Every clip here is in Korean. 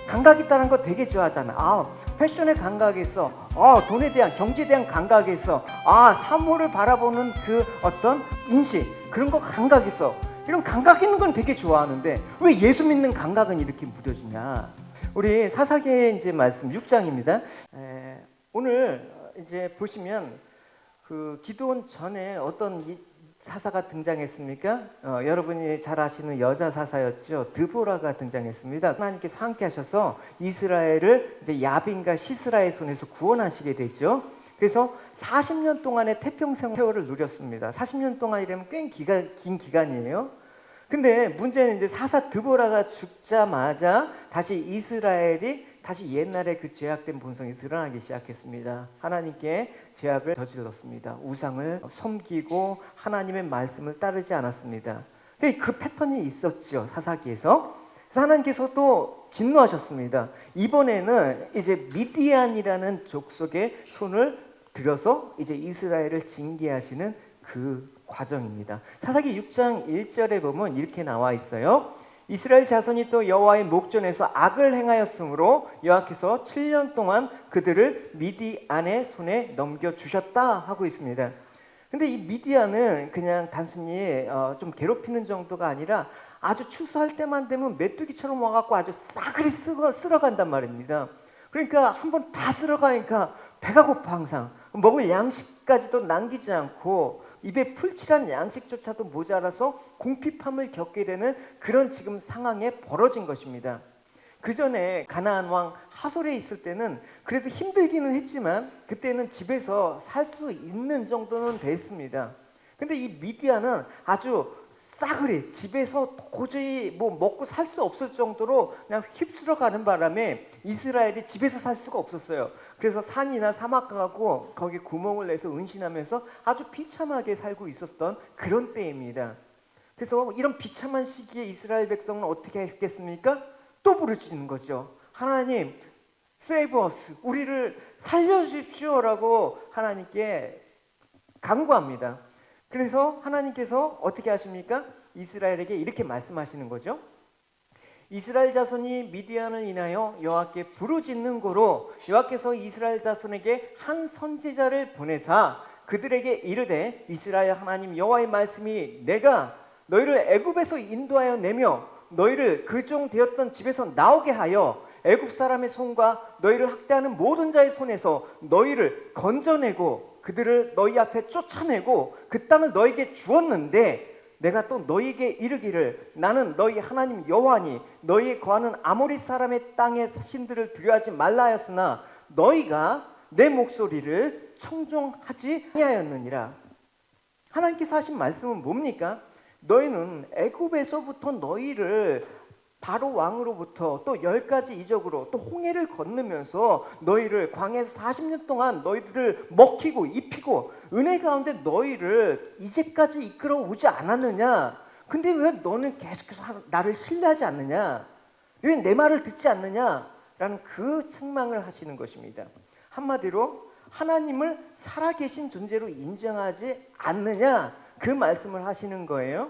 감각 있다는 거 되게 좋아하잖아. 패션에 감각이 있어. 돈에 대한, 경제에 대한 감각이 있어. 사물을 바라보는 그 어떤 인식, 그런 거 감각 있어. 이런 감각 있는 건 되게 좋아하는데 왜 예수 믿는 감각은 이렇게 무뎌지냐? 우리 사사기의 이제 말씀 6장입니다. 오늘 이제 보시면 그 기도원 전에 어떤 사사가 등장했습니까? 여러분이 잘 아시는 여자 사사였죠. 드보라가 등장했습니다. 하나님께서 함께 하셔서 이스라엘을 이제 야빈과 시스라의 손에서 구원하시게 되죠. 그래서 40년 동안의 태평생 세월을 누렸습니다. 40년 동안이라면 꽤 긴 기간이에요. 근데 문제는 이제 사사 드보라가 죽자마자 다시 이스라엘이 다시 옛날의 그 죄악된 본성이 드러나기 시작했습니다. 하나님께 죄악을 저질렀습니다. 우상을 섬기고 하나님의 말씀을 따르지 않았습니다. 그 패턴이 있었죠, 사사기에서. 그래서 하나님께서 또 진노하셨습니다. 이번에는 이제 미디안이라는 족속의 손을 들여서 이제 이스라엘을 징계하시는 그 과정입니다. 사사기 6장 1절에 보면 이렇게 나와 있어요. 이스라엘 자손이 또 여호와의 목전에서 악을 행하였으므로 여호와께서 7년 동안 그들을 미디안의 손에 넘겨주셨다 하고 있습니다. 근데 이 미디안은 그냥 단순히 좀 괴롭히는 정도가 아니라 아주 추수할 때만 되면 메뚜기처럼 와갖고 아주 싸그리 쓸어간단 말입니다. 그러니까 한번 다 쓸어가니까 배가 고파. 항상 먹을 양식까지도 남기지 않고 입에 풀칠한 양식조차도 모자라서 궁핍함을 겪게 되는 그런 지금 상황에 벌어진 것입니다. 그 전에 가나안 왕 하솔에 있을 때는 그래도 힘들기는 했지만 그때는 집에서 살 수 있는 정도는 됐습니다. 근데 이 미디안은 아주 싸그리 집에서 도저히 뭐 먹고 살 수 없을 정도로 그냥 휩쓸어 가는 바람에 이스라엘이 집에서 살 수가 없었어요. 그래서 산이나 사막 가고 거기 구멍을 내서 은신하면서 아주 비참하게 살고 있었던 그런 때입니다. 그래서 이런 비참한 시기에 이스라엘 백성은 어떻게 했겠습니까? 또 부르짖는 거죠. 하나님, save us, 우리를 살려주십시오라고 하나님께 간구합니다. 그래서 하나님께서 어떻게 하십니까? 이스라엘에게 이렇게 말씀하시는 거죠. 이스라엘 자손이 미디안을 인하여 여호와께 부르짖는 고로 여호와께서 이스라엘 자손에게 한 선지자를 보내사 그들에게 이르되 이스라엘 하나님 여호와의 말씀이 내가 너희를 애굽에서 인도하여 내며 너희를 그 종 되었던 집에서 나오게 하여 애굽 사람의 손과 너희를 학대하는 모든 자의 손에서 너희를 건져내고 그들을 너희 앞에 쫓아내고 그 땅을 너희에게 주었는데 내가 또 너희에게 이르기를 나는 너희 하나님 여호와니 너희에 거하는 아모리 사람의 땅의 신들을 두려워하지 말라 하였으나 너희가 내 목소리를 청종하지 아니하였느니라. 하나님께서 하신 말씀은 뭡니까? 너희는 애굽에서부터 너희를 바로 왕으로부터 또 10가지 이적으로 또 홍해를 건너면서 너희를 광야에서 40년 동안 너희들을 먹히고 입히고 은혜 가운데 너희를 이제까지 이끌어 오지 않았느냐? 근데 왜 너는 계속해서 나를 신뢰하지 않느냐? 왜 내 말을 듣지 않느냐? 라는 그 책망을 하시는 것입니다. 한마디로 하나님을 살아계신 존재로 인정하지 않느냐? 그 말씀을 하시는 거예요.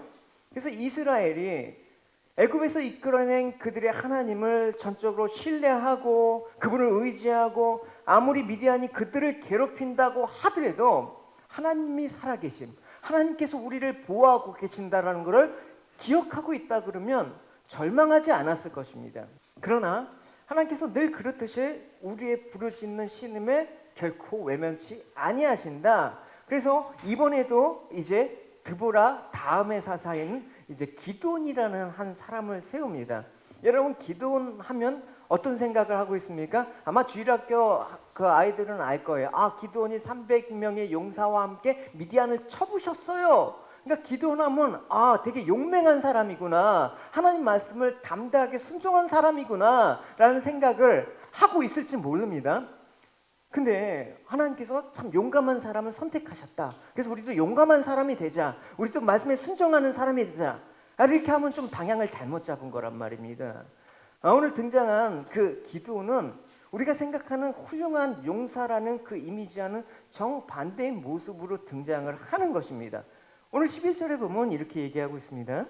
그래서 이스라엘이 애굽에서 이끌어낸 그들의 하나님을 전적으로 신뢰하고 그분을 의지하고 아무리 미디안이 그들을 괴롭힌다고 하더라도 하나님이 살아계심, 하나님께서 우리를 보호하고 계신다라는 것을 기억하고 있다 그러면 절망하지 않았을 것입니다. 그러나 하나님께서 늘 그렇듯이 우리의 부르짖는 신음에 결코 외면치 아니하신다. 그래서 이번에도 이제 드보라 다음의 사사인 이제 기드온이라는 한 사람을 세웁니다. 여러분 기드온 하면 어떤 생각을 하고 있습니까? 아마 주일학교 그 아이들은 알 거예요. 기드온이 300명의 용사와 함께 미디안을 쳐부셨어요. 그러니까 기드온 하면 되게 용맹한 사람이구나, 하나님 말씀을 담대하게 순종한 사람이구나 라는 생각을 하고 있을지 모릅니다. 근데 하나님께서 참 용감한 사람을 선택하셨다. 그래서 우리도 용감한 사람이 되자, 우리도 말씀에 순종하는 사람이 되자. 이렇게 하면 좀 방향을 잘못 잡은 거란 말입니다. 오늘 등장한 그 기드온은 우리가 생각하는 훌륭한 용사라는 그 이미지와는 정반대의 모습으로 등장을 하는 것입니다. 오늘 11절에 보면 이렇게 얘기하고 있습니다.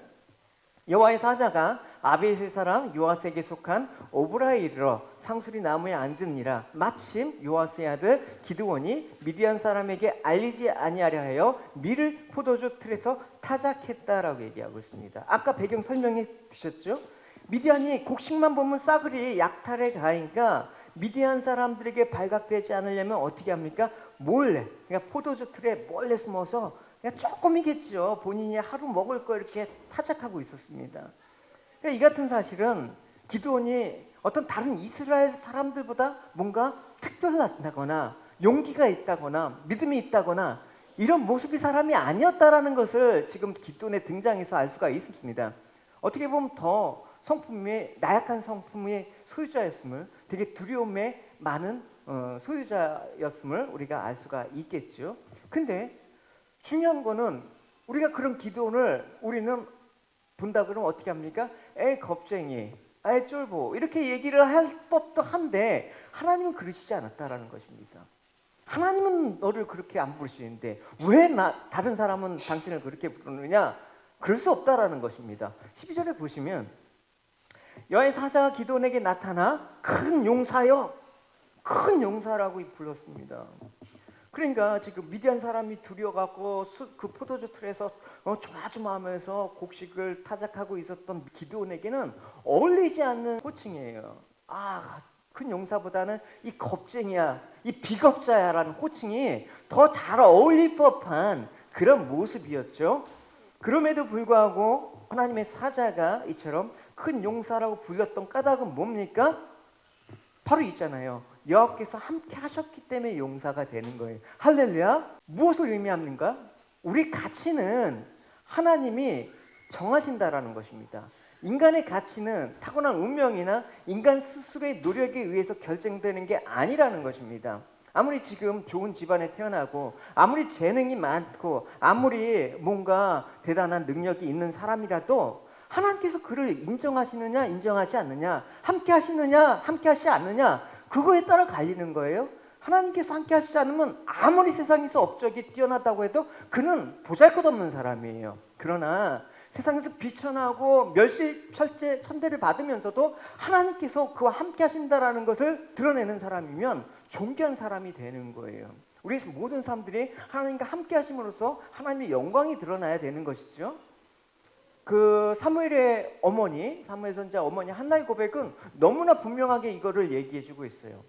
여호와의 사자가 아벳의 사람 요아스에게 속한 오브라에 이르러 상수리 나무에 앉으니라. 마침 요아스의 아들 기드온이 미디안 사람에게 알리지 아니하려 하여 밀을 포도주 틀에서 타작했다라고 얘기하고 있습니다. 아까 배경 설명해 주셨죠? 미디안이 곡식만 보면 싸그리 약탈에 가니까 미디안 사람들에게 발각되지 않으려면 어떻게 합니까? 몰래, 그러니까 포도주 틀에 몰래 숨어서 그냥 조금이겠죠. 본인이 하루 먹을 거 이렇게 타작하고 있었습니다. 그러니까 이 같은 사실은 기드온이 어떤 다른 이스라엘 사람들보다 뭔가 특별하다거나 용기가 있다거나 믿음이 있다거나 이런 모습의 사람이 아니었다라는 것을 지금 기드온의 등장에서 알 수가 있습니다. 어떻게 보면 더 성품의 나약한 성품의 소유자였음을, 되게 두려움에 많은 소유자였음을 우리가 알 수가 있겠죠. 근데 중요한 거는 우리가 그런 기드온을 우리는 본다 그러면 어떻게 합니까? 에이 겁쟁이, 에이 쫄보 이렇게 얘기를 할 법도 한데 하나님은 그러시지 않았다라는 것입니다. 하나님은 너를 그렇게 안 부르시는데 왜 다른 사람은 당신을 그렇게 부르느냐? 그럴 수 없다라는 것입니다. 12절에 보시면 여호와의 사자가 기드온에게 나타나 큰 용사여, 큰 용사라고 불렀습니다. 그러니까 지금 미디안 사람이 두려워갖고 그 포도주 틀에서 조마조마하면서 곡식을 타작하고 있었던 기드온에게는 어울리지 않는 호칭이에요. 아, 큰 용사보다는 이 겁쟁이야, 이 비겁자야라는 호칭이 더 잘 어울릴 법한 그런 모습이었죠. 그럼에도 불구하고 하나님의 사자가 이처럼 큰 용사라고 불렸던 까닭은 뭡니까? 바로 있잖아요. 여호와께서 함께 하셨기 때문에 용사가 되는 거예요. 할렐루야. 무엇을 의미합니까? 우리 가치는 하나님이 정하신다라는 것입니다. 인간의 가치는 타고난 운명이나 인간 스스로의 노력에 의해서 결정되는 게 아니라는 것입니다. 아무리 지금 좋은 집안에 태어나고 아무리 재능이 많고 아무리 뭔가 대단한 능력이 있는 사람이라도 하나님께서 그를 인정하시느냐 인정하지 않느냐, 함께 하시느냐 함께 하시지 않느냐, 그거에 따라 갈리는 거예요. 하나님께서 함께 하시지 않으면 아무리 세상에서 업적이 뛰어나다고 해도 그는 보잘것없는 사람이에요. 그러나 세상에서 비천하고 멸시철제 천대를 받으면서도 하나님께서 그와 함께 하신다라는 것을 드러내는 사람이면 존귀한 사람이 되는 거예요. 우리 모든 사람들이 하나님과 함께 하심으로써 하나님의 영광이 드러나야 되는 것이죠. 그 사무엘의 어머니, 사무엘 선지자 어머니 한나의 고백은 너무나 분명하게 이거를 얘기해주고 있어요.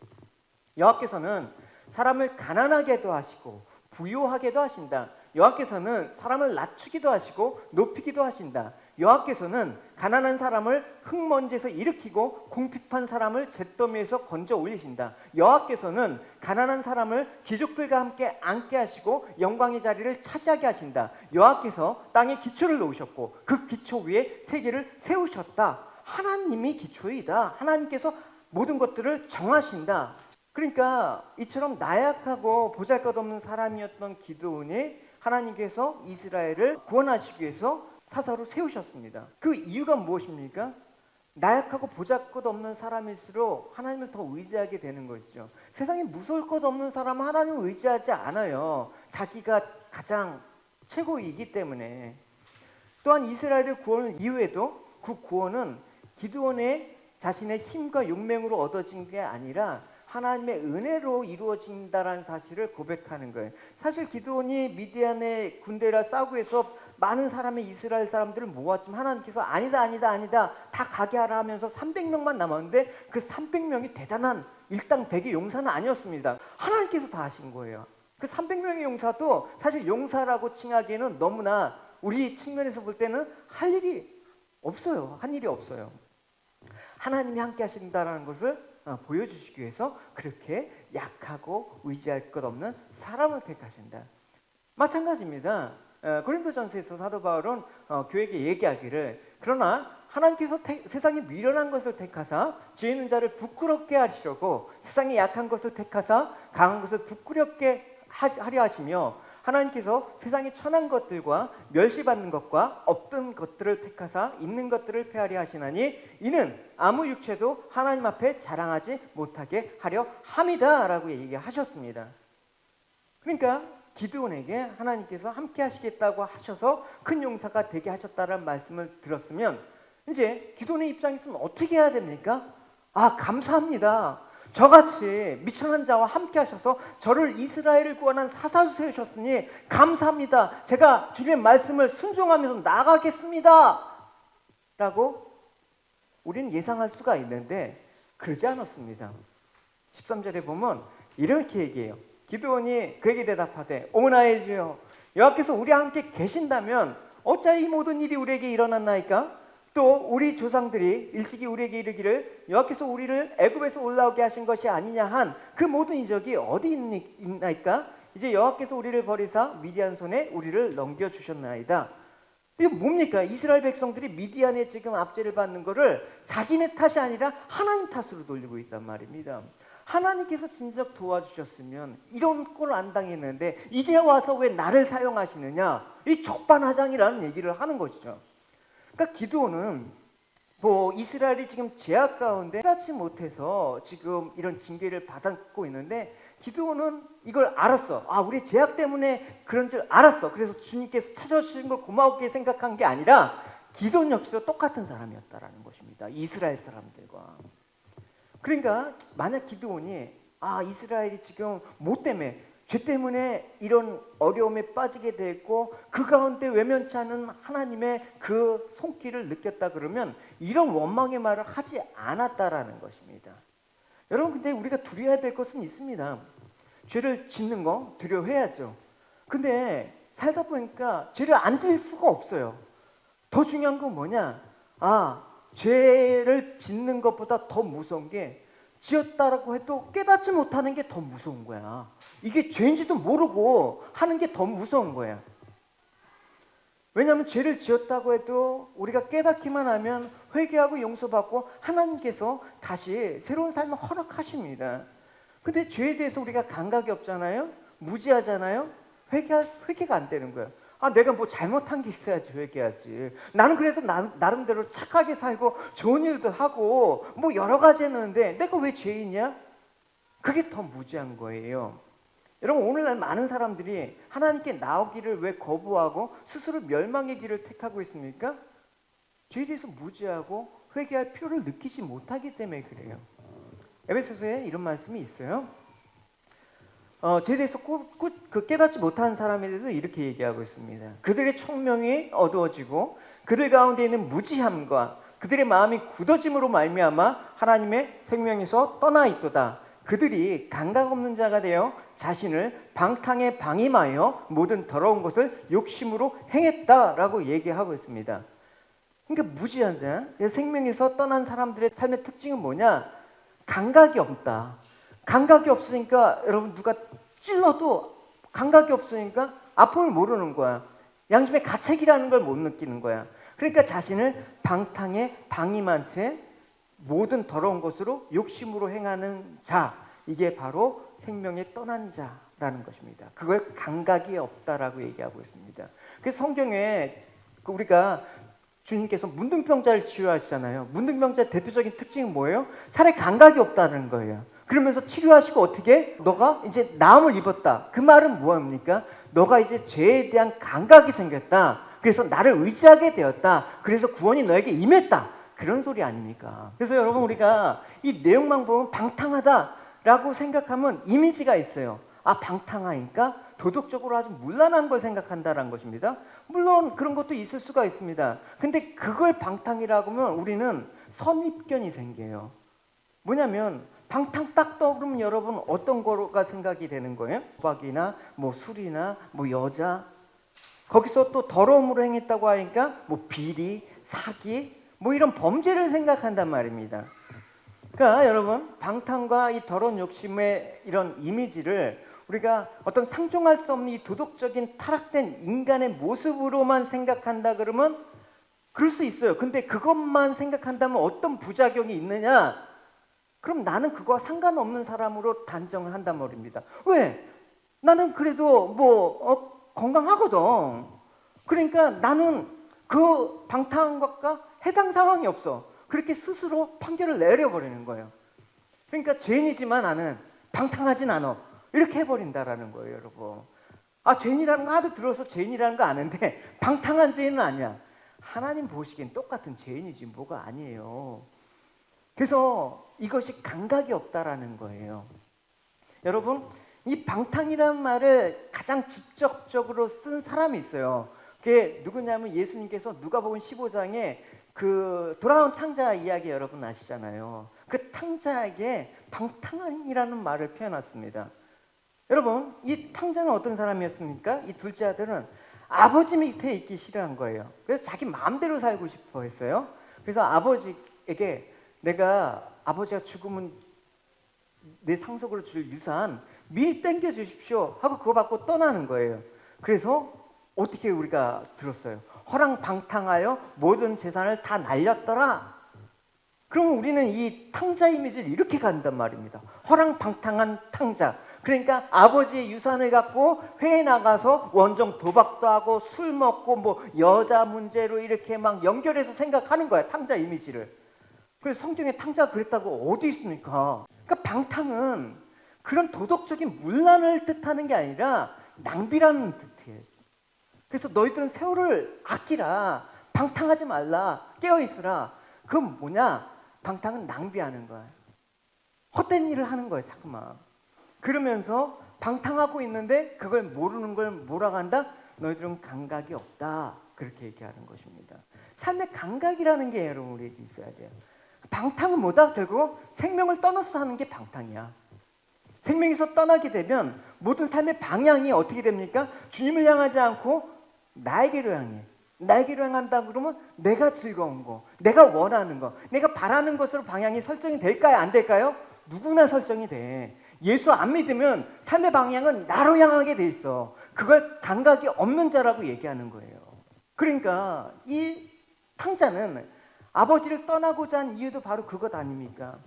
여호와께서는 사람을 가난하게도 하시고 부유하게도 하신다. 여호와께서는 사람을 낮추기도 하시고 높이기도 하신다. 여호와께서는 가난한 사람을 흙먼지에서 일으키고 궁핍한 사람을 잿더미에서 건져 올리신다. 여호와께서는 가난한 사람을 귀족들과 함께 앉게 하시고 영광의 자리를 차지하게 하신다. 여호와께서 땅에 기초를 놓으셨고 그 기초 위에 세계를 세우셨다. 하나님이 기초이다. 하나님께서 모든 것들을 정하신다. 그러니까 이처럼 나약하고 보잘것없는 사람이었던 기드온이 하나님께서 이스라엘을 구원하시기 위해서 사사로 세우셨습니다. 그 이유가 무엇입니까? 나약하고 보잘것없는 사람일수록 하나님을 더 의지하게 되는 것이죠. 세상에 무서울 것 없는 사람은 하나님을 의지하지 않아요. 자기가 가장 최고이기 때문에. 또한 이스라엘의 구원 이후에도 그 구원은 기드온의 자신의 힘과 용맹으로 얻어진 게 아니라 하나님의 은혜로 이루어진다라는 사실을 고백하는 거예요. 사실 기드온이 미디안의 군대라 싸우고 해서 많은 사람의 이스라엘 사람들을 모았지만 하나님께서 아니다 다 가게 하라 하면서 300명만 남았는데 그 300명이 대단한 일당백의 용사는 아니었습니다. 하나님께서 다 하신 거예요. 그 300명의 용사도 사실 용사라고 칭하기에는 너무나 우리 측면에서 볼 때는 할 일이 없어요. 한 일이 없어요. 하나님이 함께 하신다는 것을 보여주시기 위해서 그렇게 약하고 의지할 것 없는 사람을 택하신다. 마찬가지입니다. 고린도전서에서 사도 바울은 교회에게 얘기하기를 그러나 하나님께서 세상에 미련한 것을 택하사 지혜 있는 자를 부끄럽게 하시려고 세상에 약한 것을 택하사 강한 것을 부끄럽게 하려 하시며 하나님께서 세상에 천한 것들과 멸시받는 것과 없던 것들을 택하사 있는 것들을 폐하려 하시나니 이는 아무 육체도 하나님 앞에 자랑하지 못하게 하려 함이다 라고 얘기하셨습니다. 그러니까 기드온에게 하나님께서 함께 하시겠다고 하셔서 큰 용사가 되게 하셨다는 말씀을 들었으면 이제 기도원의 입장에서는 어떻게 해야 됩니까? 아, 감사합니다. 저같이 미천한 자와 함께 하셔서 저를 이스라엘을 구원한 사사로 세우셨으니 감사합니다. 제가 주님의 말씀을 순종하면서 나아가겠습니다. 라고 우리는 예상할 수가 있는데 그러지 않았습니다. 13절에 보면 이렇게 얘기해요. 기드온이 그에게 대답하되 오 나의 주여 여호와께서 우리와 함께 계신다면 어찌하여 이 모든 일이 우리에게 일어났나이까? 또 우리 조상들이 일찍이 우리에게 이르기를 여호와께서 우리를 애굽에서 올라오게 하신 것이 아니냐 한 그 모든 이적이 어디 있나이까? 이제 여호와께서 우리를 버리사 미디안 손에 우리를 넘겨주셨나이다. 이게 뭡니까? 이스라엘 백성들이 미디안에 지금 압제를 받는 거를 자기네 탓이 아니라 하나님 탓으로 돌리고 있단 말입니다. 하나님께서 진작 도와주셨으면 이런 걸 안 당했는데 이제 와서 왜 나를 사용하시느냐? 이 적반하장이라는 얘기를 하는 것이죠. 그러니까 기드온은 뭐 이스라엘이 지금 제약 가운데 깨닫지 못해서 지금 이런 징계를 받고 있는데 기드온은 이걸 알았어. 아, 우리 제약 때문에 그런 줄 알았어. 그래서 주님께서 찾아주신 걸 고맙게 생각한 게 아니라 기드온 역시도 똑같은 사람이었다라는 것입니다. 이스라엘 사람들과. 그러니까 만약 기드온이 아, 이스라엘이 지금 뭐 때문에 죄 때문에 이런 어려움에 빠지게 됐고 그 가운데 외면치 않은 하나님의 그 손길을 느꼈다 그러면 이런 원망의 말을 하지 않았다라는 것입니다. 여러분, 근데 우리가 두려워해야 될 것은 있습니다. 죄를 짓는 거 두려워해야죠. 근데 살다 보니까 죄를 안 지을 수가 없어요. 더 중요한 건 뭐냐? 아, 죄를 짓는 것보다 더 무서운 게 지었다라고 해도 깨닫지 못하는 게 더 무서운 거야. 이게 죄인지도 모르고 하는 게 더 무서운 거야. 왜냐하면 죄를 지었다고 해도 우리가 깨닫기만 하면 회개하고 용서받고 하나님께서 다시 새로운 삶을 허락하십니다. 근데 죄에 대해서 우리가 감각이 없잖아요. 무지하잖아요. 회개가 안 되는 거예요. 아, 내가 뭐 잘못한 게 있어야지 회개하지. 나는 그래도 나름대로 착하게 살고 좋은 일도 하고 뭐 여러 가지 했는데 내가 왜 죄인이야? 그게 더 무지한 거예요. 여러분, 오늘날 많은 사람들이 하나님께 나오기를 왜 거부하고 스스로 멸망의 길을 택하고 있습니까? 죄에 대해서 무지하고 회개할 필요를 느끼지 못하기 때문에 그래요. 에베소서에 이런 말씀이 있어요. 죄에 대해서 깨닫지 못하는 사람에 대해서 이렇게 얘기하고 있습니다. 그들의 총명이 어두워지고 그들 가운데 있는 무지함과 그들의 마음이 굳어짐으로 말미암아 하나님의 생명에서 떠나 있도다. 그들이 감각 없는 자가 되어 자신을 방탕에 방임하여 모든 더러운 것을 욕심으로 행했다라고 얘기하고 있습니다. 그러니까 무지한 자, 생명에서 떠난 사람들의 삶의 특징은 뭐냐? 감각이 없다. 감각이 없으니까 여러분 누가 찔러도 감각이 없으니까 아픔을 모르는 거야. 양심의 가책이라는 걸 못 느끼는 거야. 그러니까 자신을 방탕에 방임한 채 모든 더러운 것으로 욕심으로 행하는 자, 이게 바로 생명에 떠난 자라는 것입니다. 그걸 감각이 없다라고 얘기하고 있습니다. 그래서 성경에 우리가 주님께서 문둥병자를 치유하시잖아요. 문둥병자의 대표적인 특징은 뭐예요? 살에 감각이 없다는 거예요. 그러면서 치료하시고 어떻게? 너가 이제 나음을 입었다. 그 말은 뭐합니까? 너가 이제 죄에 대한 감각이 생겼다. 그래서 나를 의지하게 되었다. 그래서 구원이 너에게 임했다. 그런 소리 아닙니까? 그래서 여러분, 우리가 이 내용만 보면 방탕하다라고 생각하면 이미지가 있어요. 아, 방탕하니까 도덕적으로 아주 문란한 걸 생각한다는 것입니다. 물론 그런 것도 있을 수가 있습니다. 근데 그걸 방탕이라고 하면 우리는 선입견이 생겨요. 뭐냐면 방탕 딱 떠오르면 여러분 어떤 거가 생각이 되는 거예요? 도박이나 뭐 술이나 뭐 여자, 거기서 또 더러움으로 행했다고 하니까 뭐 비리, 사기, 뭐 이런 범죄를 생각한단 말입니다. 그러니까 여러분, 방탕과 이 더러운 욕심의 이런 이미지를 우리가 어떤 상종할 수 없는 이 도덕적인 타락된 인간의 모습으로만 생각한다 그러면 그럴 수 있어요. 근데 그것만 생각한다면 어떤 부작용이 있느냐? 그럼 나는 그거와 상관없는 사람으로 단정을 한단 말입니다. 왜? 나는 그래도 뭐 건강하거든. 그러니까 나는 그 방탕한 것과 해당 상황이 없어. 그렇게 스스로 판결을 내려버리는 거예요. 그러니까 죄인이지만 나는 방탕하진 않아. 이렇게 해버린다라는 거예요, 여러분. 아, 죄인이라는 거 하도 들어서 죄인이라는 거 아는데 방탕한 죄인은 아니야. 하나님 보시기엔 똑같은 죄인이지 뭐가 아니에요. 그래서 이것이 감각이 없다라는 거예요. 여러분, 이 방탕이라는 말을 가장 직접적으로 쓴 사람이 있어요. 그게 누구냐면 예수님께서 누가복음 15장에 그 돌아온 탕자 이야기 여러분 아시잖아요. 그 탕자에게 방탕이라는 말을 표현했습니다. 여러분, 이 탕자는 어떤 사람이었습니까? 이 둘째 아들은 아버지 밑에 있기 싫어한 거예요. 그래서 자기 마음대로 살고 싶어 했어요. 그래서 아버지에게 내가 아버지가 죽으면 내 상속으로 줄 유산 미리 땡겨 주십시오 하고 그거 받고 떠나는 거예요. 그래서 어떻게 우리가 들었어요? 허랑방탕하여 모든 재산을 다 날렸더라. 그러면 우리는 이 탕자 이미지를 이렇게 간단 말입니다. 허랑방탕한 탕자. 그러니까 아버지의 유산을 갖고 회에 나가서 원정 도박도 하고 술 먹고 뭐 여자 문제로 이렇게 막 연결해서 생각하는 거야, 탕자 이미지를. 그래서 성경에 탕자가 그랬다고 어디 있습니까? 그러니까 방탕은 그런 도덕적인 문란을 뜻하는 게 아니라 낭비라는 뜻이에요. 그래서 너희들은 세월을 아끼라, 방탕하지 말라, 깨어있으라. 그건 뭐냐? 방탕은 낭비하는 거야. 헛된 일을 하는 거야, 자꾸만. 그러면서 방탕하고 있는데 그걸 모르는 걸 뭐라고 한다? 너희들은 감각이 없다. 그렇게 얘기하는 것입니다. 삶의 감각이라는 게 여러분 우리에게 있어야 돼요. 방탕은 뭐다? 결국 생명을 떠나서 사는 게 방탕이야. 생명에서 떠나게 되면 모든 삶의 방향이 어떻게 됩니까? 주님을 향하지 않고 나에게로 향해. 나에게로 향한다 그러면 내가 즐거운 거, 내가 원하는 거, 내가 바라는 것으로 방향이 설정이 될까요? 안 될까요? 누구나 설정이 돼. 예수 안 믿으면 삶의 방향은 나로 향하게 돼 있어. 그걸 감각이 없는 자라고 얘기하는 거예요. 그러니까 이 탕자는 아버지를 떠나고자 한 이유도 바로 그것 아닙니까?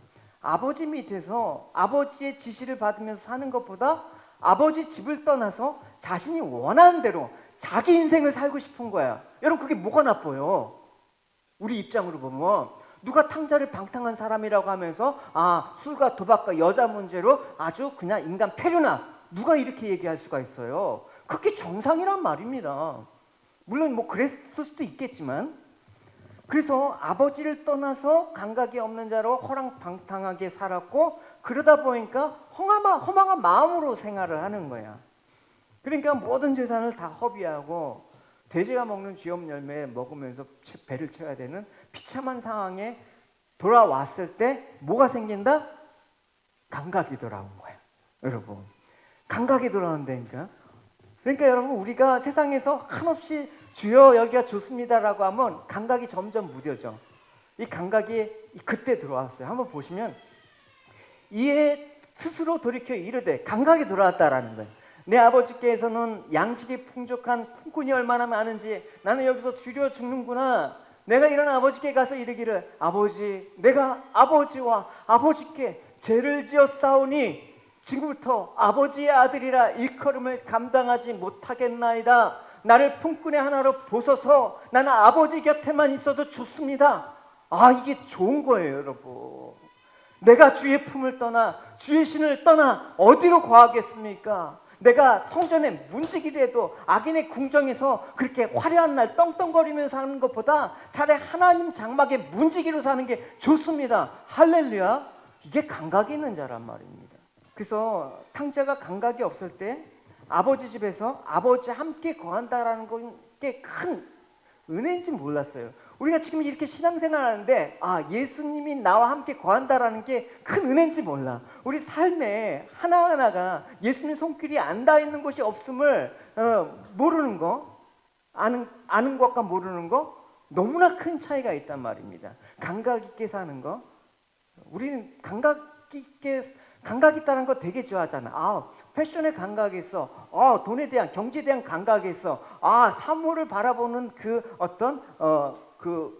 아버지 밑에서 아버지의 지시를 받으면서 사는 것보다 아버지 집을 떠나서 자신이 원하는 대로 자기 인생을 살고 싶은 거야. 여러분 그게 뭐가 나빠요? 우리 입장으로 보면 누가 탕자를 방탕한 사람이라고 하면서 술과 도박과 여자 문제로 아주 그냥 인간 폐륜아, 누가 이렇게 얘기할 수가 있어요? 그게 정상이란 말입니다. 물론 뭐 그랬을 수도 있겠지만, 그래서 아버지를 떠나서 감각이 없는 자로 허랑방탕하게 살았고, 그러다 보니까 허망한 마음으로 생활을 하는 거야. 그러니까 모든 재산을 다 허비하고 돼지가 먹는 쥐염 열매 먹으면서 배를 채워야 되는 비참한 상황에 돌아왔을 때 뭐가 생긴다? 감각이 돌아온 거야. 여러분, 감각이 돌아온다니까. 그러니까 여러분, 우리가 세상에서 한없이 주여 여기가 좋습니다라고 하면 감각이 점점 무뎌져. 이 감각이 그때 들어왔어요. 한번 보시면 이에 스스로 돌이켜 이르되 감각이 돌아왔다라는 거예요. 내 아버지께서는 양식이 풍족한 품꾼이 얼마나 많은지 나는 여기서 줄여 죽는구나. 내가 이런 아버지께 가서 이르기를 아버지, 내가 아버지와 아버지께 죄를 지었사오니 지금부터 아버지의 아들이라 일컬음을 감당하지 못하겠나이다. 나를 품꾼의 하나로 보소서. 나는 아버지 곁에만 있어도 좋습니다. 이게 좋은 거예요, 여러분. 내가 주의 품을 떠나 주의 신을 떠나 어디로 거하겠습니까? 내가 성전에 문지기라도 악인의 궁정에서 그렇게 화려한 날 떵떵거리면서 사는 것보다 차라리 하나님 장막에 문지기로 사는 게 좋습니다. 할렐루야. 이게 감각이 있는 자란 말입니다. 그래서 탕자가 감각이 없을 때 아버지 집에서 아버지 함께 거한다라는 게 큰 은혜인지 몰랐어요. 우리가 지금 이렇게 신앙생활 하는데 예수님이 나와 함께 거한다라는 게 큰 은혜인지 몰라. 우리 삶에 하나하나가 예수님 손길이 안 닿아 있는 것이 없음을 모르는 거, 아는 것과 모르는 거 너무나 큰 차이가 있단 말입니다. 감각 있게 사는 거, 우리는 감각 있다는 거 되게 좋아하잖아. 패션에 감각이 있어. 돈에 대한, 경제에 대한 감각이 있어. 사물을 바라보는 그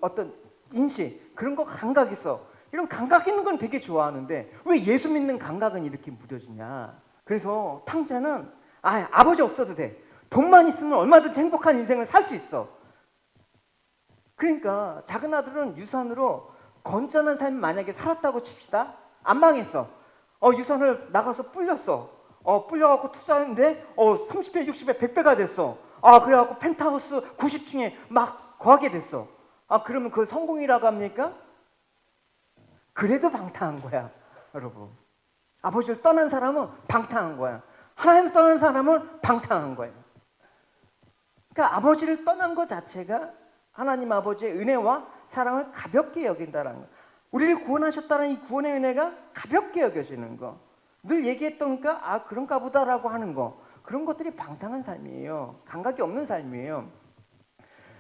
어떤 인식, 그런 거 감각 있어. 이런 감각 있는 건 되게 좋아하는데 왜 예수 믿는 감각은 이렇게 무뎌지냐? 그래서 탕자는 아버지 없어도 돼. 돈만 있으면 얼마든지 행복한 인생을 살 수 있어. 그러니까 작은 아들은 유산으로 건전한 삶 만약에 살았다고 칩시다. 안 망했어. 유산을 나가서 불렸어. 불려갖고 투자했는데 30배, 60배, 100배가 됐어. 그래갖고 펜트하우스 90층에 막 거하게 됐어. 그러면 그걸 성공이라고 합니까? 그래도 방탕한 거야, 여러분. 아버지를 떠난 사람은 방탕한 거야. 하나님을 떠난 사람은 방탕한 거예요. 그러니까 아버지를 떠난 것 자체가 하나님 아버지의 은혜와 사랑을 가볍게 여긴다는 거. 우리를 구원하셨다는 이 구원의 은혜가 가볍게 여겨지는 거. 늘 얘기했던가 그런가 보다라고 하는 거. 그런 것들이 방탕한 삶이에요. 감각이 없는 삶이에요.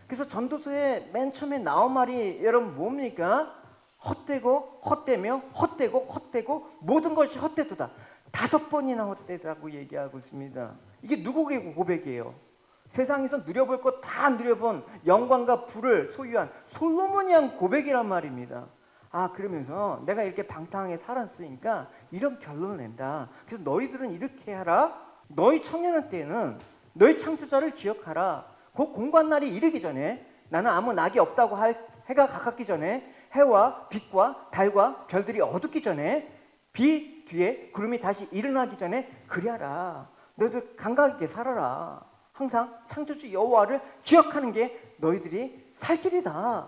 그래서 전도서에 맨 처음에 나온 말이 여러분 뭡니까? 헛되고 헛되며 헛되고 헛되고 모든 것이 헛되도다. 5번이나 헛되다고 얘기하고 있습니다. 이게 누구의 고백이에요? 세상에서 누려볼 것 다 누려본 영광과 부를 소유한 솔로몬이 한 고백이란 말입니다. 그러면서 내가 이렇게 방탕하게 살았으니까 이런 결론을 낸다. 그래서 너희들은 이렇게 하라. 너희 청년의 때에는 너희 창조자를 기억하라. 그 공고한 날이 이르기 전에 나는 아무 낙이 없다고 할 해가 가깝기 전에 해와 빛과 달과 별들이 어둡기 전에 비 뒤에 구름이 다시 일어나기 전에 그리하라. 너희들 감각 있게 살아라. 항상 창조주 여호와를 기억하는 게 너희들이 살 길이다.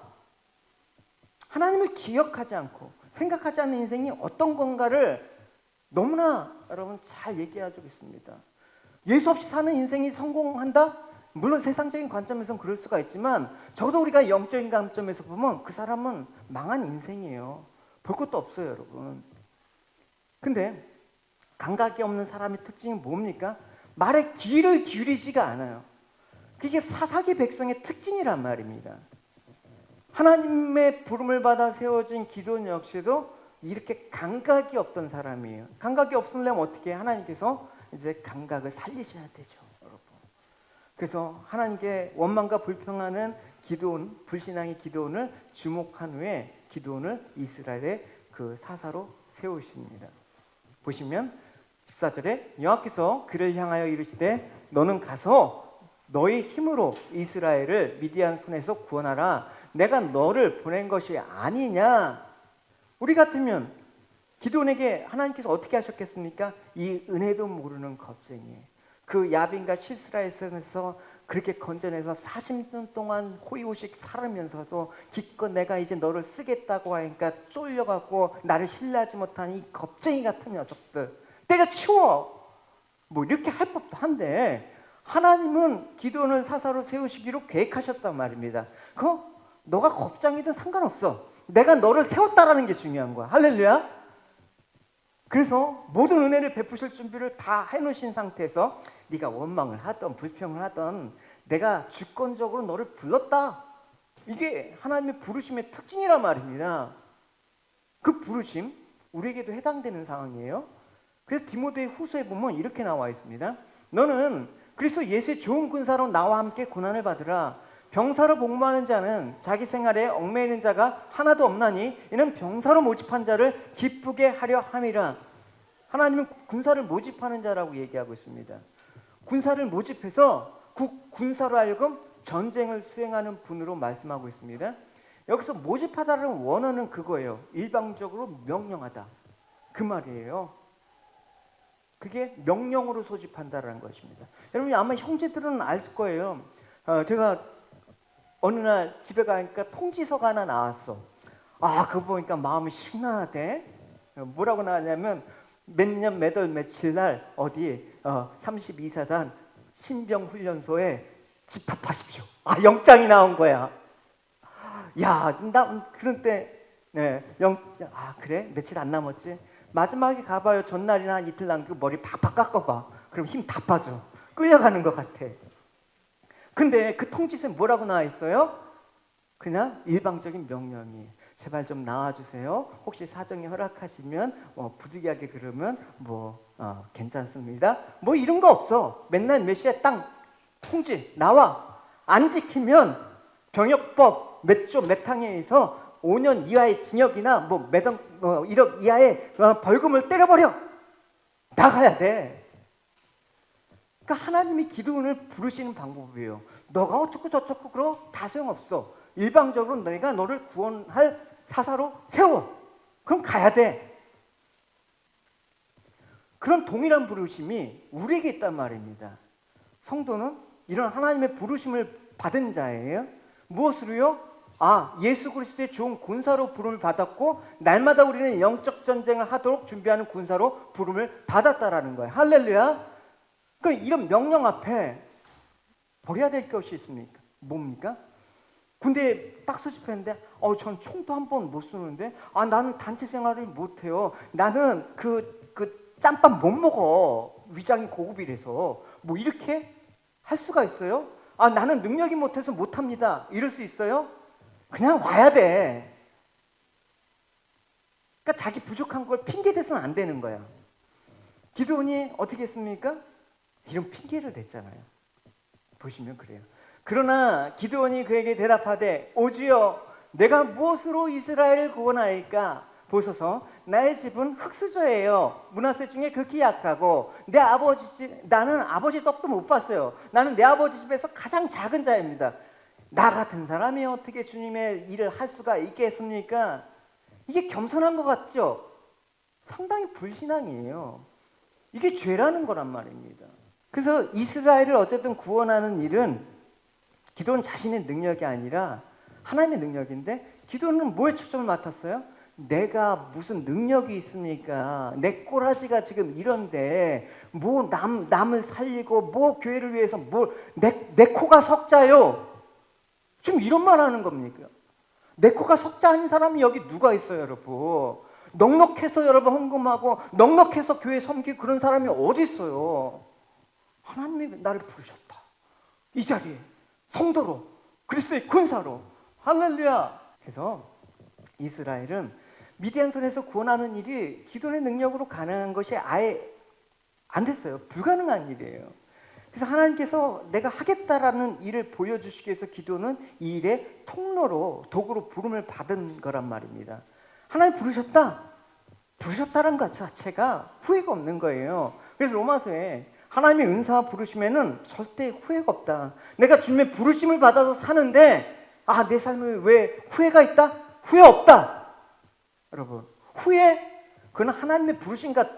하나님을 기억하지 않고 생각하지 않는 인생이 어떤 건가를 너무나 여러분 잘 얘기해주고 있습니다. 예수 없이 사는 인생이 성공한다? 물론 세상적인 관점에서는 그럴 수가 있지만 적어도 우리가 영적인 관점에서 보면 그 사람은 망한 인생이에요. 볼 것도 없어요, 여러분. 근데 감각이 없는 사람의 특징이 뭡니까? 말에 귀를 기울이지가 않아요. 그게 사사기 백성의 특징이란 말입니다. 하나님의 부름을 받아 세워진 기도원 역시도 이렇게 감각이 없던 사람이에요. 감각이 없으려면 어떻게 해요? 하나님께서 이제 감각을 살리셔야 되죠, 여러분. 그래서 하나님께 원망과 불평하는 기도원, 불신앙의 기도원을 주목한 후에 기도원을 이스라엘의 그 사사로 세우십니다. 보시면 14절에 여호와께서 그를 향하여 이르시되 너는 가서 너의 힘으로 이스라엘을 미디안 손에서 구원하라. 내가 너를 보낸 것이 아니냐. 우리 같으면 기도원에게 하나님께서 어떻게 하셨겠습니까? 이 은혜도 모르는 겁쟁이, 그 야빈과 시스라에서 그렇게 건져내서 40년 동안 호의호식 살으면서도 기껏 내가 이제 너를 쓰겠다고 하니까 쫄려갖고 나를 신뢰하지 못한 이 겁쟁이 같은 녀석들 때려치워. 뭐 이렇게 할 법도 한데 하나님은 기도원을 사사로 세우시기로 계획하셨단 말입니다. 너가 겁쟁이든 상관없어. 내가 너를 세웠다라는 게 중요한 거야. 할렐루야. 그래서 모든 은혜를 베푸실 준비를 다 해놓으신 상태에서 네가 원망을 하던 불평을 하던 내가 주권적으로 너를 불렀다. 이게 하나님의 부르심의 특징이란 말입니다. 그 부르심 우리에게도 해당되는 상황이에요. 그래서 디모데 후서에 보면 이렇게 나와 있습니다. 너는 그리스도 예수의 좋은 군사로 나와 함께 고난을 받으라. 병사로 복무하는 자는 자기 생활에 얽매이는 자가 하나도 없나니 이는 병사로 모집한 자를 기쁘게 하려 함이라. 하나님은 군사를 모집하는 자라고 얘기하고 있습니다. 군사를 모집해서 군사로 하여금 전쟁을 수행하는 분으로 말씀하고 있습니다. 여기서 모집하다는 원어는 그거예요. 일방적으로 명령하다. 그 말이에요. 그게 명령으로 소집한다는 것입니다. 여러분 아마 형제들은 알 거예요. 제가 어느 날 집에 가니까 통지서가 하나 나왔어. 그거 보니까 마음이 심란하대. 뭐라고 나왔냐면 몇 년 몇 월 며칠 날 어디 32사단 신병훈련소에 집합하십시오. 영장이 나온 거야. 야, 나 그런 때 그래? 며칠 안 남았지? 마지막에 가봐요. 전날이나 이틀날 그 머리 팍팍 깎아봐. 그럼 힘 다 빠져. 끌려가는 것 같아. 근데 그 통지서에 뭐라고 나와 있어요? 그냥 일방적인 명령이 제발 좀 나와주세요. 혹시 사정이 허락하시면 부득이하게 그러면 괜찮습니다. 뭐 이런 거 없어. 맨날 몇 시에 땅 통지 나와. 안 지키면 병역법 몇 조 몇 항에 의해서 5년 이하의 징역이나 몇 억 1억 이하의 벌금을 때려버려. 나가야 돼. 그러니까 하나님이 기도원을 부르시는 방법이에요. 너가 어쩌고 저쩌고 그러 다 소용없어. 일방적으로 내가 너를 구원할 사사로 세워. 그럼 가야 돼. 그런 동일한 부르심이 우리에게 있단 말입니다. 성도는 이런 하나님의 부르심을 받은 자예요. 무엇으로요? 예수 그리스도의 좋은 군사로 부름을 받았고 날마다 우리는 영적 전쟁을 하도록 준비하는 군사로 부름을 받았다라는 거예요. 할렐루야. 그러니까 이런 명령 앞에 버려야 될 것이 있습니까? 뭡니까? 군대에 딱 소집했는데 전 총도 한 번 못 쏘는데 나는 단체 생활을 못해요. 나는 그 짬밥 못 먹어. 위장이 고급이라서 뭐 이렇게 할 수가 있어요? 나는 능력이 못해서 못합니다. 이럴 수 있어요? 그냥 와야 돼. 그러니까 자기 부족한 걸 핑계 대서는 안 되는 거야. 기드온이 어떻게 했습니까? 이런 핑계를 댔잖아요. 보시면 그래요. 그러나 기드온이 그에게 대답하되 오주여 내가 무엇으로 이스라엘을 구원하리까? 보소서 나의 집은 흙수저예요. 므낫세 중에 극히 약하고 내 아버지 집 나는 아버지 떡도 못 봤어요. 나는 내 아버지 집에서 가장 작은 자입니다. 나 같은 사람이 어떻게 주님의 일을 할 수가 있겠습니까? 이게 겸손한 것 같죠? 상당히 불신앙이에요. 이게 죄라는 거란 말입니다. 그래서 이스라엘을 어쨌든 구원하는 일은 기드온 자신의 능력이 아니라 하나님의 능력인데 기드온은 뭐에 초점을 맡았어요? 내가 무슨 능력이 있습니까? 내 꼬라지가 지금 이런데 뭐 남을 살리고 뭐 교회를 위해서 내 코가 석자요. 지금 이런 말 하는 겁니까? 내 코가 석자 아닌 사람이 여기 누가 있어요, 여러분? 넉넉해서 여러분 헌금하고 넉넉해서 교회 섬기고 그런 사람이 어디 있어요? 하나님이 나를 부르셨다. 이 자리에 성도로 그리스도의 군사로 할렐루야. 그래서 이스라엘은 미디안 손에서 구원하는 일이 기도의 능력으로 가능한 것이 아예 안 됐어요. 불가능한 일이에요. 그래서 하나님께서 내가 하겠다라는 일을 보여주시기 위해서 기도는 이 일의 통로로 도구로 부름을 받은 거란 말입니다. 하나님 부르셨다는 것 자체가 후회가 없는 거예요. 그래서 로마서에 하나님의 은사와 부르심에는 절대 후회가 없다. 내가 주님의 부르심을 받아서 사는데 내 삶에 왜 후회가 있다? 후회 없다. 여러분 그건 하나님의 부르심과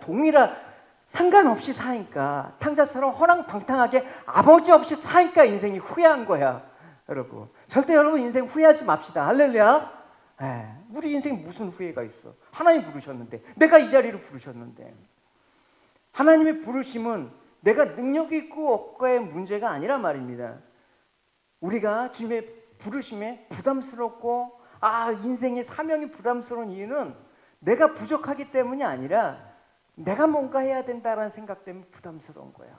상관없이 사니까 탕자처럼 허랑방탕하게 아버지 없이 사니까 인생이 후회한 거야. 여러분 절대 여러분 인생 후회하지 맙시다. 할렐루야. 우리 인생에 무슨 후회가 있어? 하나님 부르셨는데 내가 이 자리로 부르셨는데 하나님의 부르심은 내가 능력이 있고 없고의 문제가 아니란 말입니다. 우리가 주님의 부르심에 부담스럽고 인생의 사명이 부담스러운 이유는 내가 부족하기 때문이 아니라 내가 뭔가 해야 된다는 생각 때문에 부담스러운 거야.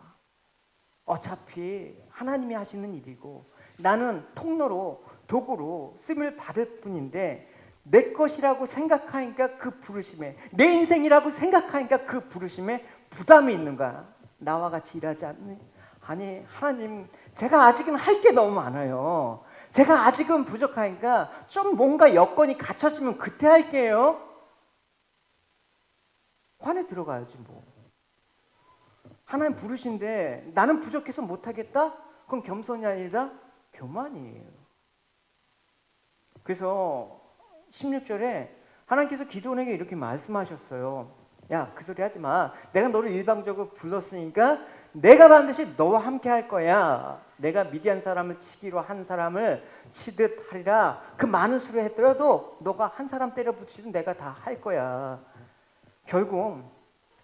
어차피 하나님이 하시는 일이고 나는 통로로 도구로 쓰임을 받을 뿐인데 내 것이라고 생각하니까 그 부르심에 내 인생이라고 생각하니까 그 부르심에 부담이 있는 거야. 나와 같이 일하지 않니? 아니 하나님 제가 아직은 할 게 너무 많아요. 제가 아직은 부족하니까 좀 뭔가 여건이 갖춰지면 그때 할게요. 관에 들어가야지 뭐. 하나님 부르신데 나는 부족해서 못하겠다? 그건 겸손이 아니라 교만이에요. 그래서 16절에 하나님께서 기드온에게 이렇게 말씀하셨어요. 야, 그 소리 하지 마. 내가 너를 일방적으로 불렀으니까 내가 반드시 너와 함께 할 거야. 내가 미디안 사람을 치기로 한 사람을 치듯 하리라. 그 많은 수를 했더라도 너가 한 사람 때려 붙이든 내가 다 할 거야. 결국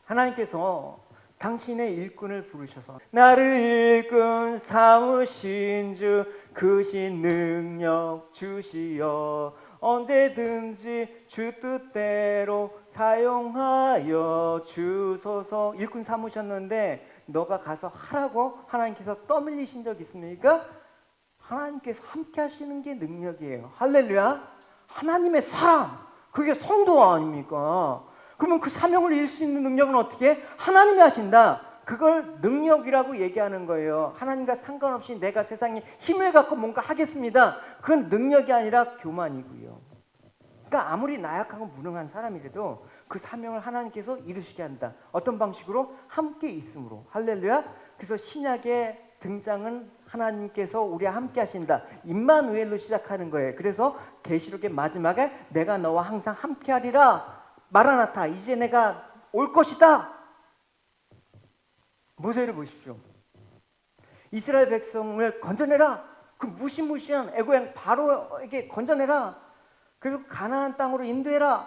하나님께서 당신의 일꾼을 부르셔서 나를 일꾼 삼으신 주 크신 능력 주시어 언제든지 주 뜻대로 사용하여 주소서. 일꾼 삼으셨는데 너가 가서 하라고 하나님께서 떠밀리신 적 있습니까? 하나님께서 함께 하시는 게 능력이에요. 할렐루야. 하나님의 사람, 그게 성도 아닙니까? 그러면 그 사명을 이룰 수 있는 능력은 어떻게? 하나님이 하신다. 그걸 능력이라고 얘기하는 거예요. 하나님과 상관없이 내가 세상에 힘을 갖고 뭔가 하겠습니다. 그건 능력이 아니라 교만이고요. 그러니까 아무리 나약하고 무능한 사람이라도 그 사명을 하나님께서 이루시게 한다. 어떤 방식으로? 함께 있음으로. 할렐루야. 그래서 신약의 등장은 하나님께서 우리와 함께 하신다. 임마누엘로 시작하는 거예요. 그래서 계시록의 마지막에 내가 너와 항상 함께 하리라. 마라나타, 이제 내가 올 것이다. 모세를 보십시오. 이스라엘 백성을 건져내라. 그 무시무시한 애고양 바로에게 건져내라. 그리고 가나안 땅으로 인도해라.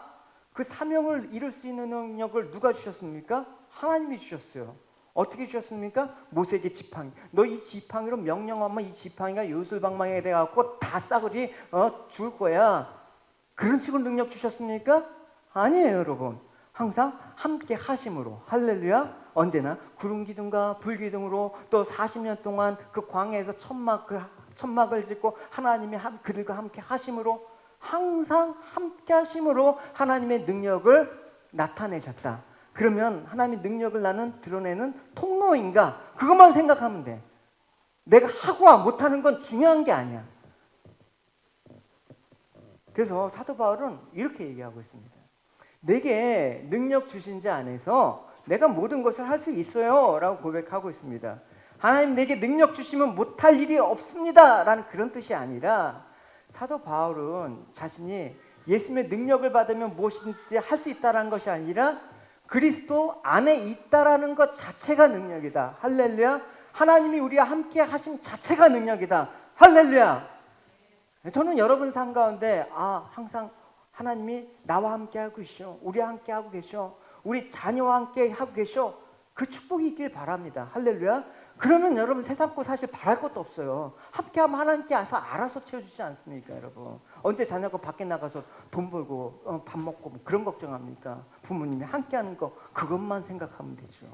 그 사명을 이룰 수 있는 능력을 누가 주셨습니까? 하나님이 주셨어요. 어떻게 주셨습니까? 모세에게 지팡이. 너 이 지팡이로 명령하면 이 지팡이가 요술방망이가 돼갖고 다 싸그리 줄 거야. 그런 식으로 능력 주셨습니까? 아니에요, 여러분. 항상 함께 하심으로. 할렐루야. 언제나 구름 기둥과 불 기둥으로 또 40년 동안 그 광야에서 천막을 짓고 하나님이 그들과 함께 하심으로, 항상 함께 하심으로 하나님의 능력을 나타내셨다. 그러면 하나님의 능력을 나는 드러내는 통로인가? 그것만 생각하면 돼. 내가 하고 못하는 건 중요한 게 아니야. 그래서 사도 바울은 이렇게 얘기하고 있습니다. 내게 능력 주신 자 안에서 내가 모든 것을 할 수 있어요 라고 고백하고 있습니다. 하나님 내게 능력 주시면 못할 일이 없습니다 라는 그런 뜻이 아니라, 사도 바울은 자신이 예수님의 능력을 받으면 무엇이든지 할 수 있다는 것이 아니라 그리스도 안에 있다라는 것 자체가 능력이다. 할렐루야. 하나님이 우리와 함께 하심 자체가 능력이다. 할렐루야. 저는 여러분 삶 가운데 항상 하나님이 나와 함께 하고 계셔, 우리와 함께 하고 계셔, 우리 자녀와 함께 하고 계셔, 그 축복이 있길 바랍니다. 할렐루야. 그러면 여러분 세상 거 사실 바랄 것도 없어요. 함께하면 하나님께 알아서 채워주지 않습니까, 여러분? 언제 자녀가 밖에 나가서 돈 벌고 밥 먹고 그런 걱정합니까? 부모님이 함께하는 거 그것만 생각하면 되죠.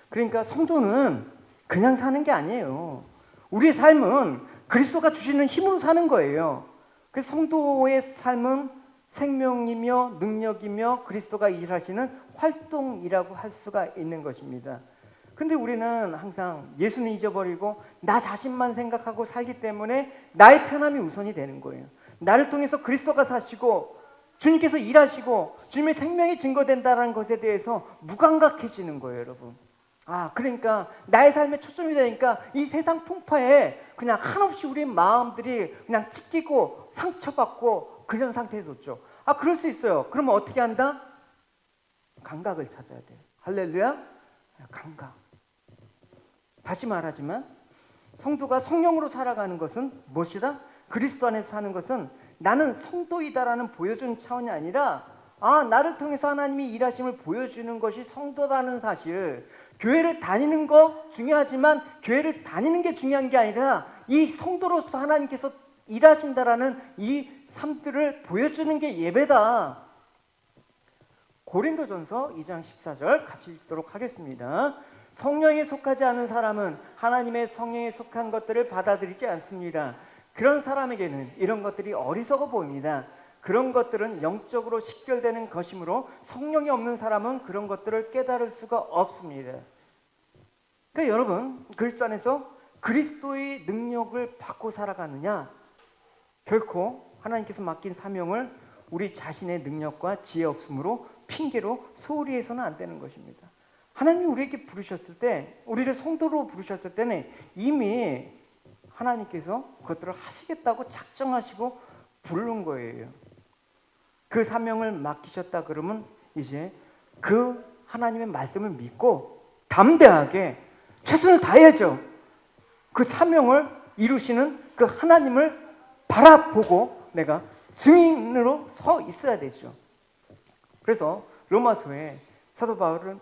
그러니까 성도는 그냥 사는 게 아니에요. 우리의 삶은 그리스도가 주시는 힘으로 사는 거예요. 그래서 성도의 삶은 생명이며 능력이며 그리스도가 일하시는 활동이라고 할 수가 있는 것입니다. 근데 우리는 항상 예수는 잊어버리고 나 자신만 생각하고 살기 때문에 나의 편함이 우선이 되는 거예요. 나를 통해서 그리스도가 사시고 주님께서 일하시고 주님의 생명이 증거된다는 것에 대해서 무감각해지는 거예요, 여러분. 그러니까 나의 삶에 초점이 되니까 이 세상 풍파에 그냥 한없이 우리 마음들이 그냥 찢기고 상처받고 그런 상태에서 있죠. 그럴 수 있어요. 그러면 어떻게 한다? 감각을 찾아야 돼요. 할렐루야. 감각. 다시 말하지만 성도가 성령으로 살아가는 것은 무엇이다? 그리스도 안에서 사는 것은 나는 성도이다라는 보여주는 차원이 아니라 나를 통해서 하나님이 일하심을 보여주는 것이 성도라는 사실. 교회를 다니는 거 중요하지만 교회를 다니는 게 중요한 게 아니라 이 성도로서 하나님께서 일하신다라는 이 삶들을 보여주는 게 예배다. 고린도전서 2장 14절 같이 읽도록 하겠습니다. 성령에 속하지 않은 사람은 하나님의 성령에 속한 것들을 받아들이지 않습니다. 그런 사람에게는 이런 것들이 어리석어 보입니다. 그런 것들은 영적으로 식별되는 것이므로 성령이 없는 사람은 그런 것들을 깨달을 수가 없습니다. 그러니까 여러분, 그리스도 안에서 그리스도의 능력을 받고 살아가느냐? 결코 하나님께서 맡긴 사명을 우리 자신의 능력과 지혜 없음으로 핑계로 소홀히 해서는 안 되는 것입니다. 하나님이 우리에게 부르셨을 때, 우리를 성도로 부르셨을 때는 이미 하나님께서 그것들을 하시겠다고 작정하시고 부른 거예요. 그 사명을 맡기셨다 그러면 이제 그 하나님의 말씀을 믿고 담대하게 최선을 다해야죠. 그 사명을 이루시는 그 하나님을 바라보고 내가 증인으로 서 있어야 되죠. 그래서 로마서에 사도 바울은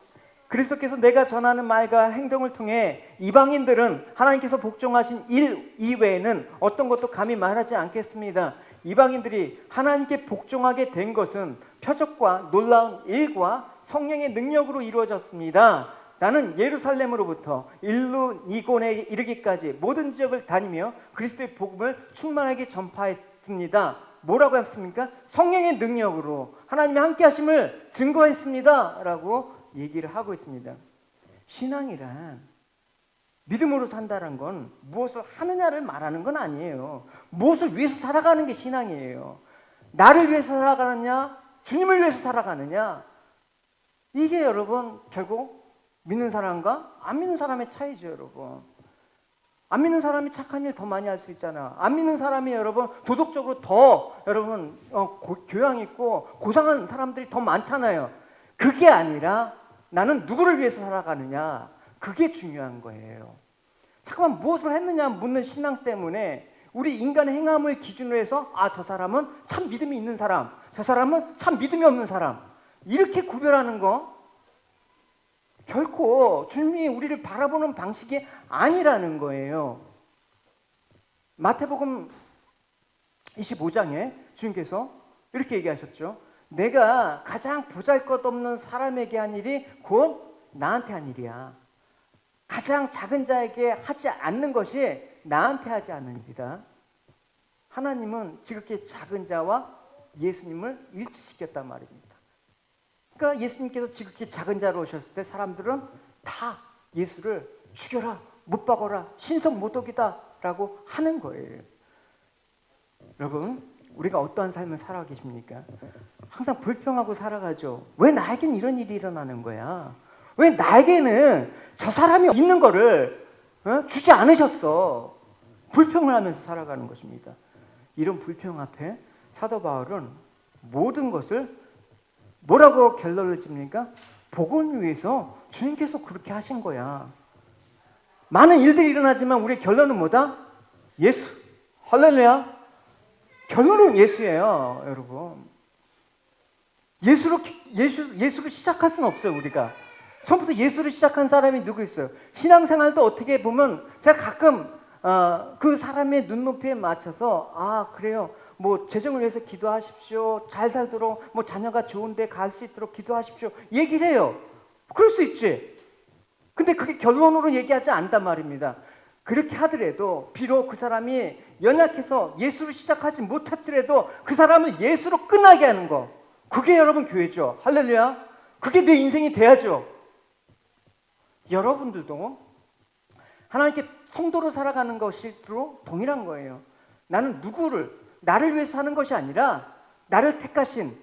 그리스도께서 내가 전하는 말과 행동을 통해 이방인들은 하나님께서 복종하신 일 이외에는 어떤 것도 감히 말하지 않겠습니다. 이방인들이 하나님께 복종하게 된 것은 표적과 놀라운 일과 성령의 능력으로 이루어졌습니다. 나는 예루살렘으로부터 일루니곤에 이르기까지 모든 지역을 다니며 그리스도의 복음을 충만하게 전파했습니다. 뭐라고 했습니까? 성령의 능력으로 하나님의 함께 하심을 증거했습니다 라고 얘기를 하고 있습니다. 신앙이란 믿음으로 산다는 건 무엇을 하느냐를 말하는 건 아니에요. 무엇을 위해서 살아가는 게 신앙이에요. 나를 위해서 살아가느냐, 주님을 위해서 살아가느냐, 이게 여러분 결국 믿는 사람과 안 믿는 사람의 차이죠, 여러분. 안 믿는 사람이 착한 일 더 많이 할 수 있잖아. 안 믿는 사람이 여러분 도덕적으로 더 여러분 교양 있고 고상한 사람들이 더 많잖아요. 그게 아니라 나는 누구를 위해서 살아가느냐, 그게 중요한 거예요. 잠깐만 무엇을 했느냐 묻는 신앙 때문에 우리 인간의 행함을 기준으로 해서 저 사람은 참 믿음이 있는 사람, 저 사람은 참 믿음이 없는 사람, 이렇게 구별하는 거 결코 주님이 우리를 바라보는 방식이 아니라는 거예요. 마태복음 25장에 주님께서 이렇게 얘기하셨죠. 내가 가장 보잘것없는 사람에게 한 일이 곧 나한테 한 일이야. 가장 작은 자에게 하지 않는 것이 나한테 하지 않는 일이다. 하나님은 지극히 작은 자와 예수님을 일치시켰단 말입니다. 그러니까 예수님께서 지극히 작은 자로 오셨을 때 사람들은 다 예수를 죽여라, 못 박아라, 신성 모독이다 라고 하는 거예요. 여러분, 우리가 어떠한 삶을 살아가고 계십니까? 항상 불평하고 살아가죠. 왜 나에겐 이런 일이 일어나는 거야? 왜 나에게는 저 사람이 있는 거를 주지 않으셨어? 불평을 하면서 살아가는 것입니다. 이런 불평 앞에 사도 바울은 모든 것을 뭐라고 결론을 짓니까? 복음을 위해서 주님께서 그렇게 하신 거야. 많은 일들이 일어나지만 우리의 결론은 뭐다? 예수. 할렐루야. 결론은 예수예요, 여러분. 예수로 시작할 수는 없어요, 우리가. 처음부터 예수를 시작한 사람이 누구 있어요? 신앙생활도 어떻게 보면 제가 가끔 그 사람의 눈높이에 맞춰서 그래요. 뭐 재정을 위해서 기도하십시오. 잘 살도록 뭐 자녀가 좋은데 갈 수 있도록 기도하십시오. 얘기를 해요. 그럴 수 있지. 근데 그게 결론으로 얘기하지 않단 말입니다. 그렇게 하더라도 비록 그 사람이 연약해서 예수를 시작하지 못했더라도 그 사람을 예수로 끝나게 하는 거. 그게 여러분 교회죠. 할렐루야. 그게 내 인생이 돼야죠. 여러분들도 하나님께 성도로 살아가는 것이로 동일한 거예요. 나는 나를 위해서 사는 것이 아니라 나를 택하신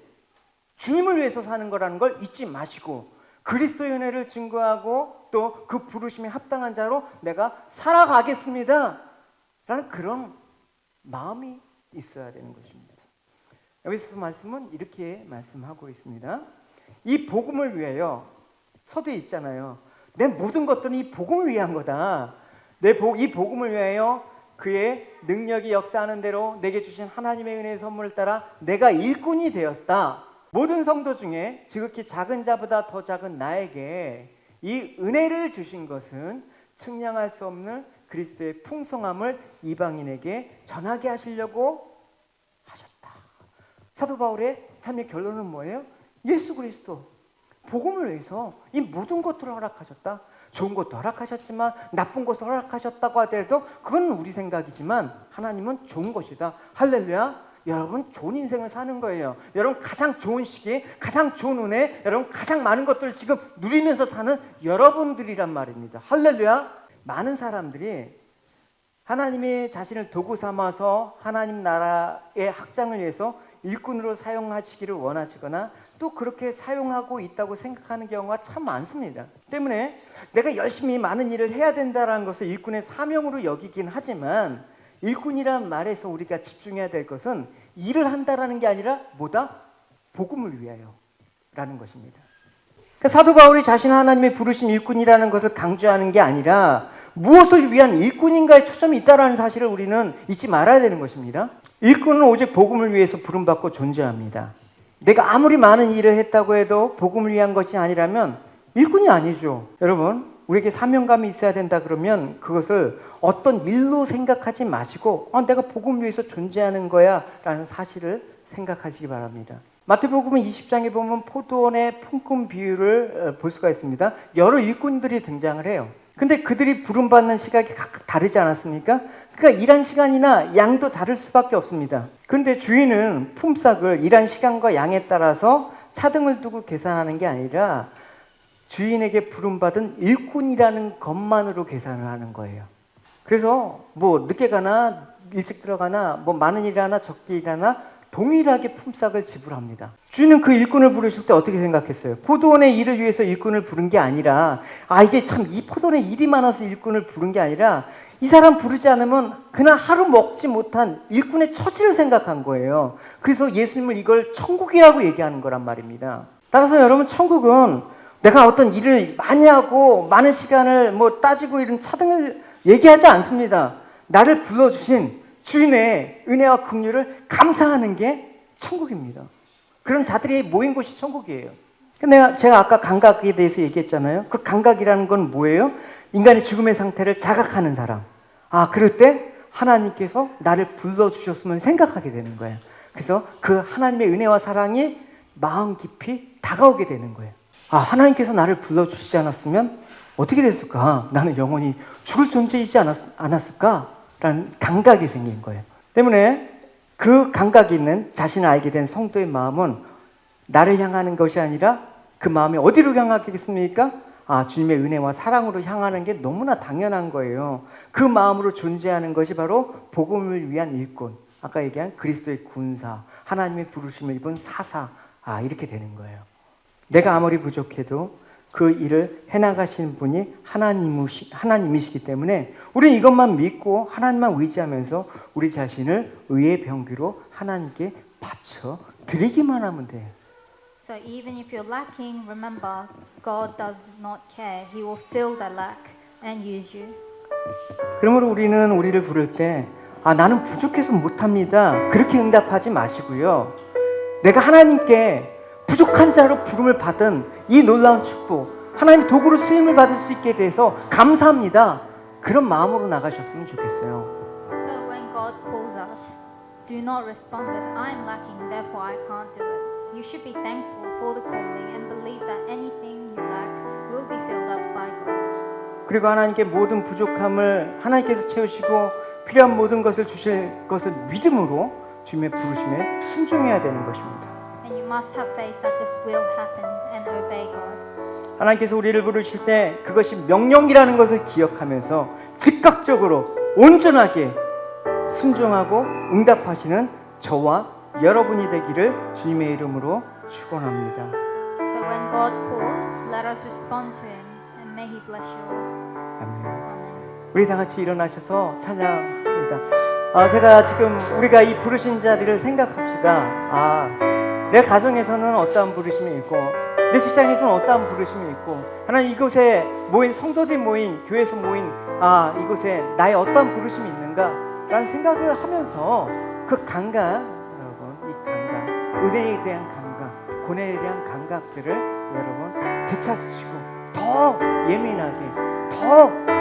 주님을 위해서 사는 거라는 걸 잊지 마시고 그리스도의 은혜를 증거하고 또 그 부르심에 합당한 자로 내가 살아가겠습니다 라는 그런 마음이 있어야 되는 것입니다. 여기서 말씀은 이렇게 말씀하고 있습니다. 이 복음을 위하여 서두에 있잖아요. 내 모든 것들은 이 복음을 위한 거다. 이 복음을 위하여 그의 능력이 역사하는 대로 내게 주신 하나님의 은혜의 선물을 따라 내가 일꾼이 되었다. 모든 성도 중에 지극히 작은 자보다 더 작은 나에게 이 은혜를 주신 것은 측량할 수 없는 그리스도의 풍성함을 이방인에게 전하게 하시려고 하셨다. 사도 바울의 삶의 결론은 뭐예요? 예수 그리스도 복음을 위해서 이 모든 것들을 허락하셨다. 좋은 것도 허락하셨지만 나쁜 것을 허락하셨다고 하더라도 그건 우리 생각이지만 하나님은 좋은 것이다. 할렐루야. 여러분 좋은 인생을 사는 거예요. 여러분 가장 좋은 시기, 가장 좋은 은혜, 여러분 가장 많은 것들을 지금 누리면서 사는 여러분들이란 말입니다. 할렐루야. 많은 사람들이 하나님의 자신을 도구 삼아서 하나님 나라의 확장을 위해서 일꾼으로 사용하시기를 원하시거나 또 그렇게 사용하고 있다고 생각하는 경우가 참 많습니다. 때문에 내가 열심히 많은 일을 해야 된다는 것을 일꾼의 사명으로 여기긴 하지만 일꾼이란 말에서 우리가 집중해야 될 것은 일을 한다라는 게 아니라 뭐다? 복음을 위하여 라는 것입니다. 그러니까 사도 바울이 자신 하나님의 부르심 일꾼이라는 것을 강조하는 게 아니라 무엇을 위한 일꾼인가에 초점이 있다는 사실을 우리는 잊지 말아야 되는 것입니다. 일꾼은 오직 복음을 위해서 부름받고 존재합니다. 내가 아무리 많은 일을 했다고 해도 복음을 위한 것이 아니라면 일꾼이 아니죠. 여러분, 우리에게 사명감이 있어야 된다 그러면 그것을 어떤 일로 생각하지 마시고 내가 복음을 위해서 존재하는 거야 라는 사실을 생각하시기 바랍니다. 마태복음 20장에 보면 포도원의 품꾼 비유를 볼 수가 있습니다. 여러 일꾼들이 등장을 해요. 근데 그들이 부름받는 시각이 각각 다르지 않았습니까? 그러니까 일한 시간이나 양도 다를 수밖에 없습니다. 그런데 주인은 품삯을 일한 시간과 양에 따라서 차등을 두고 계산하는 게 아니라 주인에게 부름받은 일꾼이라는 것만으로 계산을 하는 거예요. 그래서 뭐 늦게 가나 일찍 들어가나 뭐 많은 일 하나 적게 일하나 동일하게 품삯을 지불합니다. 주인은 그 일꾼을 부르실 때 어떻게 생각했어요? 포도원의 일을 위해서 일꾼을 부른 게 아니라 이게 참 이 포도원에 일이 많아서 일꾼을 부른 게 아니라 이 사람 부르지 않으면 그날 하루 먹지 못한 일꾼의 처지를 생각한 거예요. 그래서 예수님을 이걸 천국이라고 얘기하는 거란 말입니다. 따라서 여러분 천국은 내가 어떤 일을 많이 하고 많은 시간을 뭐 따지고 이런 차등을 얘기하지 않습니다. 나를 불러주신 주인의 은혜와 긍휼을 감사하는 게 천국입니다. 그런 자들이 모인 곳이 천국이에요. 제가 아까 감각에 대해서 얘기했잖아요. 그 감각이라는 건 뭐예요? 인간의 죽음의 상태를 자각하는 사람. 그럴 때 하나님께서 나를 불러주셨으면 생각하게 되는 거예요. 그래서 그 하나님의 은혜와 사랑이 마음 깊이 다가오게 되는 거예요. 하나님께서 나를 불러주시지 않았으면 어떻게 됐을까? 나는 영원히 죽을 존재이지 않았을까? 라는 감각이 생긴 거예요. 때문에 그 감각이 있는 자신을 알게 된 성도의 마음은 나를 향하는 것이 아니라 그 마음이 어디로 향하겠습니까? 주님의 은혜와 사랑으로 향하는 게 너무나 당연한 거예요. 그 마음으로 존재하는 것이 바로 복음을 위한 일꾼, 아까 얘기한 그리스도의 군사, 하나님의 부르심을 입은 사사, 이렇게 되는 거예요. 내가 아무리 부족해도 그 일을 해나가시는 분이 하나님이시기 때문에 우리는 이것만 믿고 하나님만 의지하면서 우리 자신을 의의 병기로 하나님께 바쳐 드리기만 하면 돼요. So even if you're lacking, remember, God does not care. He will fill that lack and use you. 그러므로 우리는 우리를 부를 때 나는 부족해서 못합니다. 그렇게 응답하지 마시고요. 내가 하나님께 부족한 자로 부름을 받은 이 놀라운 축복, 하나님의 도구로 쓰임을 받을 수 있게 돼서 감사합니다. 그런 마음으로 나가셨으면 좋겠어요. So when God calls us, do not respond with, I'm lacking, therefore I can't do it. You should be thankful for the calling and believe that anything you lack will be filled up by God. 그리고 하나님께 모든 부족함을 하나님께서 채우시고 필요한 모든 것을 주실 것을 믿음으로 주님의 부르심에 순종해야 되는 것입니다. And you must have faith that this will happen and obey God. 하나님께서 우리를 부르실 때 그것이 명령이라는 것을 기억하면서 즉각적으로 온전하게 순종하고 응답하시는 저와 여러분이 되기를 주님의 이름으로 축원합니다. So when God calls, let us respond to Him, and may He bless you all. 아멘. Amen. 우리 다 같이 일어나셔서 찬양합니다. 제가 지금 우리가 이 부르신 자리를 생각합시다. 내 가정에서는 어떠한 부르심이 있고 내 직장에서는 어떠한 부르심이 있고 하나님 이곳에 모인 성도들이 모인 교회에서 모인 이곳에 나의 어떠한 부르심이 있는가라는 생각을 하면서 그 감각 여러분 이 감각 은혜에 대한 감각 고뇌에 대한 감각들을 여러분 되찾으시고 더 예민하게 더